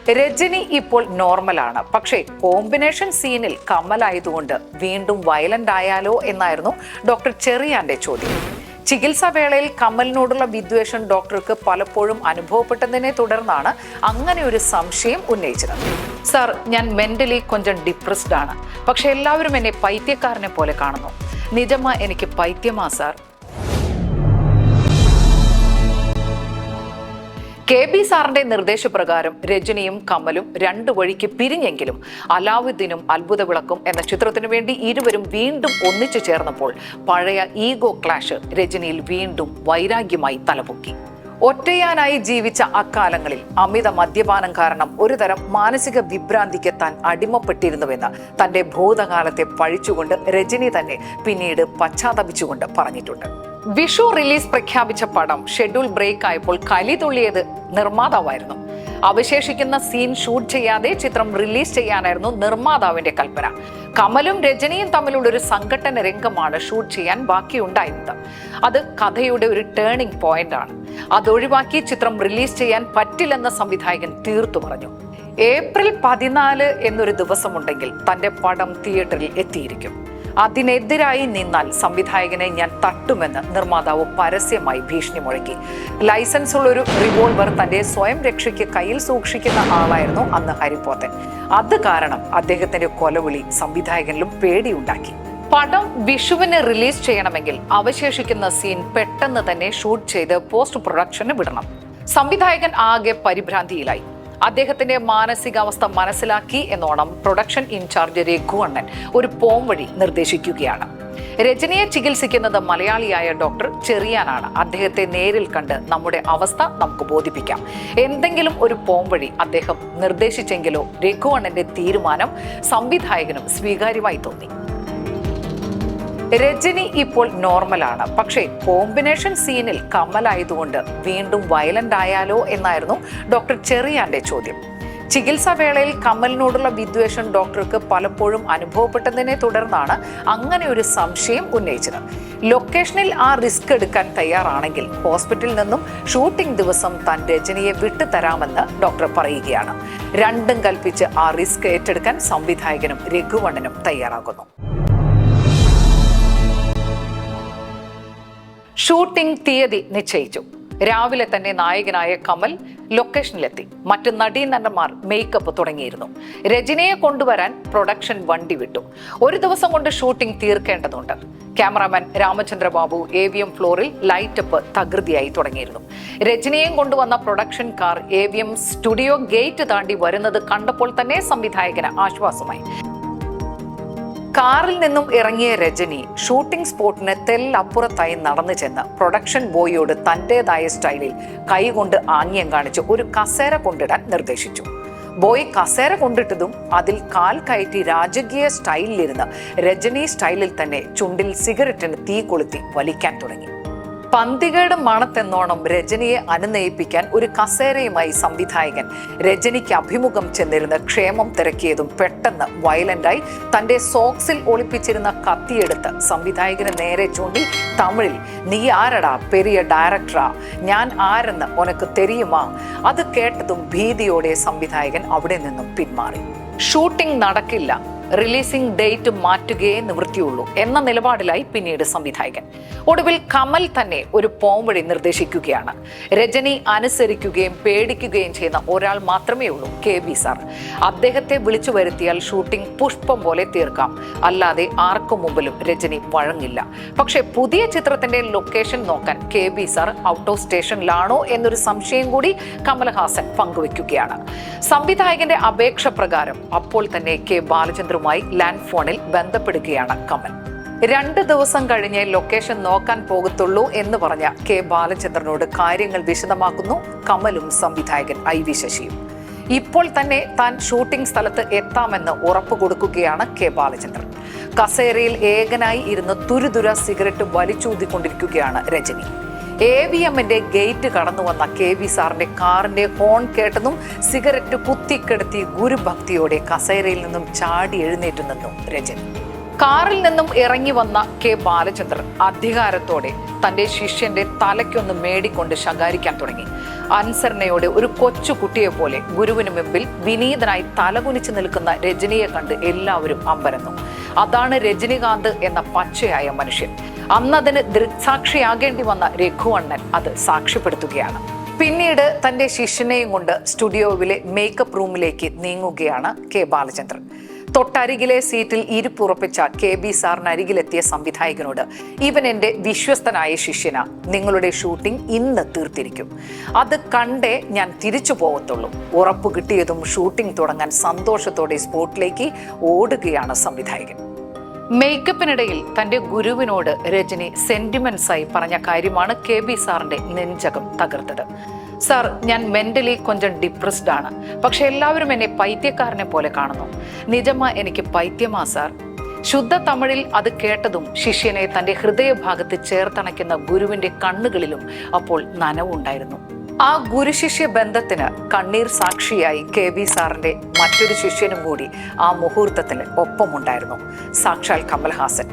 രജനി ഇപ്പോൾ നോർമലാണ്, പക്ഷേ കോമ്പിനേഷൻ സീനിൽ കമലായതുകൊണ്ട് വീണ്ടും വയലന്റ് ആയാലോ എന്നായിരുന്നു ഡോക്ടർ ചെറിയാന്റെ ചോദ്യം. ചികിത്സാ വേളയിൽ കമലിനോടുള്ള വിദ്വേഷം ഡോക്ടർക്ക് പലപ്പോഴും അനുഭവപ്പെട്ടതിനെ തുടർന്നാണ് അങ്ങനെ ഒരു സംശയം ഉന്നയിച്ചത്. സാർ, ഞാൻ മെന്റലി കൊഞ്ചം ഡിപ്രസ്ഡ് ആണ്, പക്ഷെ എല്ലാവരും എന്നെ പൈത്യക്കാരനെ പോലെ കാണുന്നു. നിജമാ എനിക്ക് പൈത്യമാ സാർ? കെ.ബി. സാറിന്റെ നിർദ്ദേശപ്രകാരം രജനിയും കമലും രണ്ടു വഴിക്ക് പിരിഞ്ഞെങ്കിലും അലാവുദ്ദീനും അത്ഭുത വിളക്കും എന്ന ചിത്രത്തിനു വേണ്ടി ഇരുവരും വീണ്ടും ഒന്നിച്ചു ചേർന്നപ്പോൾ പഴയ ഈഗോ ക്ലാഷ് രജനിയിൽ വീണ്ടും വൈരാഗ്യമായി തലപൊക്കി. ഒറ്റയാനായി ജീവിച്ച അക്കാലങ്ങളിൽ അമിത മദ്യപാനം കാരണം ഒരുതരം മാനസിക വിഭ്രാന്തിക്ക് താൻ അടിമപ്പെട്ടിരുന്നുവെന്ന് തന്റെ ഭൂതകാലത്തെ പഴിച്ചുകൊണ്ട് രജനി തന്നെ പിന്നീട് പശ്ചാത്തപിച്ചുകൊണ്ട് പറഞ്ഞിട്ടുണ്ട്. വിഷു റിലീസ് പ്രഖ്യാപിച്ച പടം ഷെഡ്യൂൾ ബ്രേക്ക് ആയപ്പോൾ കലി തുള്ളിയത് നിർമ്മാതാവായിരുന്നു. അവശേഷിക്കുന്ന സീൻ ഷൂട്ട് ചെയ്യാതെ ചിത്രം റിലീസ് ചെയ്യാനായിരുന്നു നിർമ്മാതാവിന്റെ കൽപ്പന. കമലും രജനിയും തമ്മിലുള്ള ഒരു സംഘട്ടന രംഗമാണ് ഷൂട്ട് ചെയ്യാൻ ബാക്കിയുണ്ടായിരുന്നത്. അത് കഥയുടെ ഒരു ടേണിംഗ് പോയിന്റ് ആണ്. അതൊഴിവാക്കി ചിത്രം റിലീസ് ചെയ്യാൻ പറ്റില്ലെന്ന് സംവിധായകൻ തീർത്തു പറഞ്ഞു. ഏപ്രിൽ 14 എന്നൊരു ദിവസമുണ്ടെങ്കിൽ തന്റെ പടം തിയേറ്ററിൽ എത്തിയിരിക്കും. അതിനെതിരായി നിന്നാൽ സംവിധായകനെ ഞാൻ തട്ടുമെന്ന് നിർമ്മാതാവ് പരസ്യമായി ഭീഷണി മുഴക്കി. ലൈസൻസ് ഉള്ള ഒരു റിവോൾവർ തന്റെ സ്വയം രക്ഷയ്ക്ക് കയ്യിൽ സൂക്ഷിക്കുന്ന ആളായിരുന്നു അന്ന് ഹരിപ്പോത്തൻ. അത് കാരണം അദ്ദേഹത്തിന്റെ കൊലവിളി സംവിധായകനിലും പേടിയുണ്ടാക്കി. പടം വിഷുവിന് റിലീസ് ചെയ്യണമെങ്കിൽ അവശേഷിക്കുന്ന സീൻ പെട്ടെന്ന് തന്നെ ഷൂട്ട് ചെയ്ത് പോസ്റ്റ് പ്രൊഡക്ഷന് വിടണം. സംവിധായകൻ ആകെ പരിഭ്രാന്തിയിലായി. അദ്ദേഹത്തിന്റെ മാനസികാവസ്ഥ മനസ്സിലാക്കി എന്നോണം പ്രൊഡക്ഷൻ ഇൻചാർജ് രഘുവണ്ണൻ ഒരു പോംവഴി നിർദ്ദേശിക്കുകയാണ്. രജനിയെ ചികിത്സിക്കുന്നത് മലയാളിയായ ഡോക്ടർ ചെറിയാനാണ്. അദ്ദേഹത്തെ നേരിൽ കണ്ട് നമ്മുടെ അവസ്ഥ നമുക്ക് ബോധിപ്പിക്കാം. എന്തെങ്കിലും ഒരു പോംവഴി അദ്ദേഹം നിർദ്ദേശിച്ചെങ്കിലോ രഘുവണ്ണന്റെ തീരുമാനം സംവിധായകനും സ്വീകാര്യമായി തോന്നി. രജനി ഇപ്പോൾ നോർമലാണ്, പക്ഷേ കോമ്പിനേഷൻ സീനിൽ കമലായതുകൊണ്ട് വീണ്ടും വയലന്റ് ആയാലോ എന്നായിരുന്നു ഡോക്ടർ ചെറിയാന്റെ ചോദ്യം. ചികിത്സാ വേളയിൽ കമലിനോടുള്ള വിദ്വേഷം ഡോക്ടർക്ക് പലപ്പോഴും അനുഭവപ്പെട്ടതിനെ തുടർന്നാണ് അങ്ങനെ ഒരു സംശയം ഉന്നയിച്ചത്. ലൊക്കേഷനിൽ ആ റിസ്ക് എടുക്കാൻ തയ്യാറാണെങ്കിൽ ഹോസ്പിറ്റലിൽ നിന്നും ഷൂട്ടിംഗ് ദിവസം താൻ രജനിയെ വിട്ടുതരാമെന്ന് ഡോക്ടർ പറയുകയാണ്. രണ്ടും കൽപ്പിച്ച് ആ റിസ്ക് ഏറ്റെടുക്കാൻ സംവിധായകനും രഘുവണ്ണനും തയ്യാറാകുന്നു. ഷൂട്ടിംഗ് തീയതി നിശ്ചയിച്ചു. രാവിലെ തന്നെ നായകനായ കമൽ ലൊക്കേഷനിലെത്തി. മറ്റു നടീനടന്മാർ മേക്കപ്പ് തുടങ്ങിയിരുന്നു. രജനിയെ കൊണ്ടുവരാൻ പ്രൊഡക്ഷൻ വണ്ടി വിട്ടു. ഒരു ദിവസം കൊണ്ട് ഷൂട്ടിംഗ് തീർക്കേണ്ടതുണ്ട്. ക്യാമറാമാൻ രാമചന്ദ്രബാബു AVM ഫ്ലോറിൽ ലൈറ്റപ്പ് തകൃതിയായി തുടങ്ങിയിരുന്നു. രജനിയെയും കൊണ്ടുവന്ന production car AVM studio gate താണ്ടി വരുന്നത് കണ്ടപ്പോൾ തന്നെ സംവിധായകന് ആശ്വാസമായി. കാറിൽ നിന്നും ഇറങ്ങിയ രജനി ഷൂട്ടിംഗ് സ്പോട്ടിന് തെല്ലപ്പുറത്തായി നടന്നു ചെന്ന് പ്രൊഡക്ഷൻ ബോയിയോട് തന്റേതായ സ്റ്റൈലിൽ കൈകൊണ്ട് ആംഗ്യം കാണിച്ച് ഒരു കസേര കൊണ്ടിടാൻ നിർദ്ദേശിച്ചു. ബോയ് കസേര കൊണ്ടിട്ടതും അതിൽ കാൽ കയറ്റി രാജകീയ സ്റ്റൈലിലിരുന്ന് രജനി സ്റ്റൈലിൽ തന്നെ ചുണ്ടിൽ സിഗരറ്റിന് തീ കൊളുത്തി വലിക്കാൻ തുടങ്ങി. പന്തികേട് മണത്തെന്നോണം രജനിയെ അനുനയിപ്പിക്കാൻ ഒരു കസേരയുമായി സംവിധായകൻ രജനിക്ക് അഭിമുഖം ചെന്നിരുന്ന് ക്ഷേമം തിരക്കിയതും പെട്ടെന്ന് വയലന്റായി തന്റെ സോക്സിൽ ഒളിപ്പിച്ചിരുന്ന കത്തിയെടുത്ത് സംവിധായകന് നേരെ ചൂണ്ടി തമിഴിൽ "നീ ആരടാ, പെരിയ ഡയറക്ടറാ, ഞാൻ ആരെന്ന് ഉനക്ക് തെരിയുമാ?" അത് കേട്ടതും ഭീതിയോടെ സംവിധായകൻ അവിടെ നിന്നും പിന്മാറി. ഷൂട്ടിംഗ് നടക്കില്ല, റിലീസിംഗ് ഡേറ്റ് മാറ്റുകയേ നിവൃത്തിയുള്ളൂ എന്ന നിലപാടിലായി പിന്നീട് സംവിധായകൻ. ഒടുവിൽ കമൽ തന്നെ ഒരു പോംവഴി നിർദ്ദേശിക്കുകയാണ്. രജനി അനുസരിക്കുകയും പേടിക്കുകയും ചെയ്യുന്ന ഒരാൾ മാത്രമേ ഉള്ളൂ, കെ.ബി. സാർ. അദ്ദേഹത്തെ വിളിച്ചു വരുത്തിയാൽ ഷൂട്ടിംഗ് പുഷ്പം പോലെ തീർക്കാം. അല്ലാതെ ആർക്കും മുമ്പിലും രജനി വഴങ്ങില്ല. പക്ഷെ പുതിയ ചിത്രത്തിന്റെ ലൊക്കേഷൻ നോക്കാൻ കെ.ബി. സാർ ഔട്ട് ഓഫ് സ്റ്റേഷനിലാണോ എന്നൊരു സംശയം കൂടി കമൽഹാസൻ പങ്കുവെക്കുകയാണ്. സംവിധായകന്റെ അപേക്ഷ പ്രകാരം അപ്പോൾ തന്നെ കെ. ബാലചന്ദ്രൻ ലാൻഡ് ഫോണിൽ ബന്ധപ്പെടുകയാണ് കമൽ. 2 ദിവസം കഴിഞ്ഞ് ലൊക്കേഷൻ നോക്കാൻ പോകത്തുള്ളൂ എന്ന് പറഞ്ഞ കെ. ബാലചന്ദ്രനോട് കാര്യങ്ങൾ വിശദമാക്കുന്നു കമലും സംവിധായകൻ IV ശശിയും. ഇപ്പോൾ തന്നെ താൻ ഷൂട്ടിംഗ് സ്ഥലത്ത് എത്താമെന്ന് ഉറപ്പ് കൊടുക്കുകയാണ് കെ. ബാലചന്ദ്രൻ. കസേരയിൽ ഏകനായി ഇരുന്ന് തുരുതുര സിഗരറ്റ് വലിച്ചൂതിക്കൊണ്ടിരിക്കുകയാണ് രജനി. AVMന്റെ ഗേറ്റ് കടന്നു വന്ന കെ.ബി. സാറിന്റെ കാറിന്റെ ഹോൺ കേട്ടതും സിഗരറ്റ് കുത്തിക്കെടുത്തി ഗുരുഭക്തിയോടെ കസേരയിൽ നിന്നും ചാടി എഴുന്നേറ്റ് നിന്നു രജനി. കാറിൽ നിന്നും ഇറങ്ങി വന്ന കെ. ബാലചന്ദ്രൻ അധികാരത്തോടെ തന്റെ ശിഷ്യന്റെ തലയ്ക്കൊന്ന് മേടിക്കൊണ്ട് ശകാരിക്കാൻ തുടങ്ങി. അനുസരണയോടെ ഒരു കൊച്ചു കുട്ടിയെ പോലെ ഗുരുവിന് മുമ്പിൽ വിനീതനായി തലകുനിച്ച് നിൽക്കുന്ന രജനിയെ കണ്ട് എല്ലാവരും അമ്പരന്നു. അതാണ് രജനികാന്ത് എന്ന പച്ചയായ മനുഷ്യൻ. അന്നതിന് ദൃക്സാക്ഷിയാകേണ്ടി വന്ന രഘുവണ്ണൻ അത് സാക്ഷ്യപ്പെടുത്തുകയാണ്. പിന്നീട് തന്റെ ശിഷ്യനെയും കൊണ്ട് സ്റ്റുഡിയോവിലെ മേക്കപ്പ് റൂമിലേക്ക് നീങ്ങുകയാണ് കെ ബാലചന്ദ്രൻ. തൊട്ടരികിലെ സീറ്റിൽ ഇരിപ്പുറപ്പിച്ച KB സാറിനരികിലെത്തിയ സംവിധായകനോട്, ഇവൻ എൻ്റെ വിശ്വസ്തനായ ശിഷ്യനാ, നിങ്ങളുടെ ഷൂട്ടിംഗ് ഇന്ന് തീർത്തിരിക്കും, അത് കണ്ടേ ഞാൻ തിരിച്ചു പോകത്തുള്ളൂ. ഉറപ്പ് കിട്ടിയതും ഷൂട്ടിംഗ് തുടങ്ങാൻ സന്തോഷത്തോടെ സ്പോട്ടിലേക്ക് ഓടുകയാണ് സംവിധായകൻ. മേക്കപ്പിനിടയിൽ തന്റെ ഗുരുവിനോട് രജനി സെന്റിമെന്റ്സായി പറഞ്ഞ കാര്യമാണ് KB സാറിന്റെ നെഞ്ചകം തകർത്തത്. സാർ, ഞാൻ മെന്റലി കൊഞ്ചം ഡിപ്രസ്ഡ് ആണ്, പക്ഷെ എല്ലാവരും എന്നെ പൈത്യക്കാരനെ പോലെ കാണുന്നു. നിജമാ എനിക്ക് പൈത്യമാ സാർ. ശുദ്ധ തമിഴിൽ അത് കേട്ടതും ശിഷ്യനെ തന്റെ ഹൃദയഭാഗത്ത് ചേർത്തണയ്ക്കുന്ന ഗുരുവിന്റെ കണ്ണുകളിലും അപ്പോൾ നനവുണ്ടായിരുന്നു. ആ ഗുരുശിഷ്യ ബന്ധത്തിന് കണ്ണീർ സാക്ഷിയായി KB സാറിന്റെ മറ്റൊരു ശിഷ്യനും കൂടി ആ മുഹൂർത്തത്തിൽ ഒപ്പമുണ്ടായിരുന്നു, സാക്ഷാൽ കമൽഹാസൻ.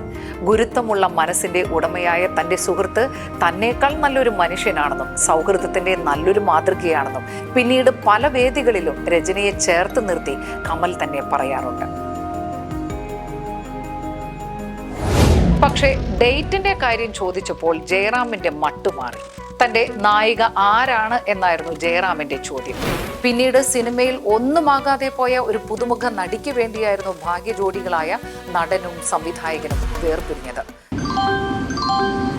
ഗുരുത്വമുള്ള മനസ്സിന്റെ ഉടമയായ തന്റെ സുഹൃത്ത് തന്നേക്കാൾ നല്ലൊരു മനുഷ്യനാണെന്നും സൗഹൃദത്തിന്റെ നല്ലൊരു മാതൃകയാണെന്നും പിന്നീട് പല വേദികളിലും രജനിയെ ചേർത്ത് നിർത്തി കമൽ തന്നെ പറയാറുണ്ട്. പക്ഷേ ഡേറ്റിന്റെ കാര്യം ചോദിച്ചപ്പോൾ ജയറാമിന്റെ മട്ടുമാറി. തന്റെ നായിക ആരാണ് എന്നായിരുന്നു ജയറാമിന്റെ ചോദ്യം. പിന്നീട് സിനിമയിൽ ഒന്നുമാകാതെ പോയ ഒരു പുതുമുഖ നടിക്ക് വേണ്ടിയായിരുന്നു ഭാഗ്യജോഡികളായ നടനും സംവിധായകനും വേർപിരിഞ്ഞത്.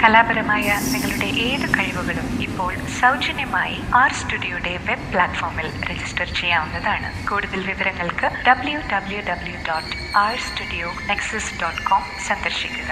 കലാപരമായ നിങ്ങളുടെ ഏത് കഴിവുകളും ഇപ്പോൾ സൗജന്യമായി സ്റ്റുഡിയോയുടെ വെബ് പ്ലാറ്റ്ഫോമിൽ രജിസ്റ്റർ ചെയ്യാവുന്നതാണ്. കൂടുതൽ വിവരങ്ങൾക്ക് www.rstudio.nexus.com സന്ദർശിക്കുക.